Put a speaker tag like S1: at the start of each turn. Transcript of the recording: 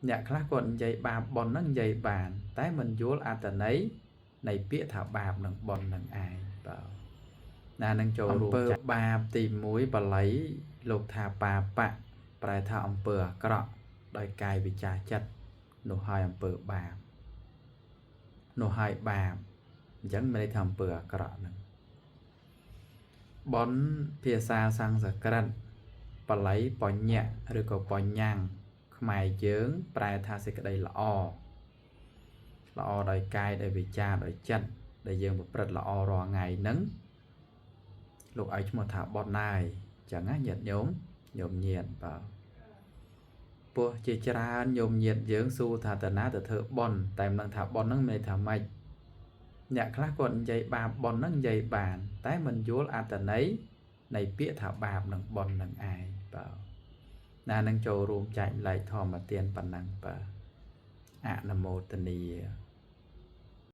S1: អ្នកខ្លះគាត់និយាយបាបប៉ុនហ្នឹងនិយាយបានតែមិនយល់អត្ថន័យនៃពាក្យថាបាបនិងប៉ុននឹងឯងបាទណានឹងចូលរួមចាក់បាបទី1បាលីលោកថាបាបៈប្រែថាអំពើអាក្រក់ដោយកាយវិចារចិត្តនោះហើយអំពើបាបនោះហើយបាបអញ្ចឹងមានន័យថាអំពើអាក្រក់ហ្នឹងប៉ុនភាសាសំស្ក្រឹតបាលីបញ្ញៈឬក៏បញ្ញំខ្មែរយើងប្រែថាសេចក្តីល្អល្អដោយកាយដោយវិចារដោយចិត្តដែលយើងប្រព្រឹត្តល្អរាល់ថ្ងៃហ្នឹងលោកឲ្យឈ្មោះថាប៉ុនណាយអញ្ចឹងណាញាតិញោមញាតិបាទពោះជាច្រើនញោមញាតិយើងសួរថាតើណាទៅធ្វើប៉ុនតែមិនដឹងថាប៉ុនហ្នឹងមានន័យថាម៉េចអ្នកខ្លះគាត់និយាយបាបប៉ុនហ្នឹងនិយាយបានតែមិនយល់អត្ថន័យនៃពាក្យថាបាបនិងប៉ុននឹងឯងបាទណានឹងចូលរួមចែកឡែកធម្មទានប៉ុណ្ណឹងបាទអនុមោទនា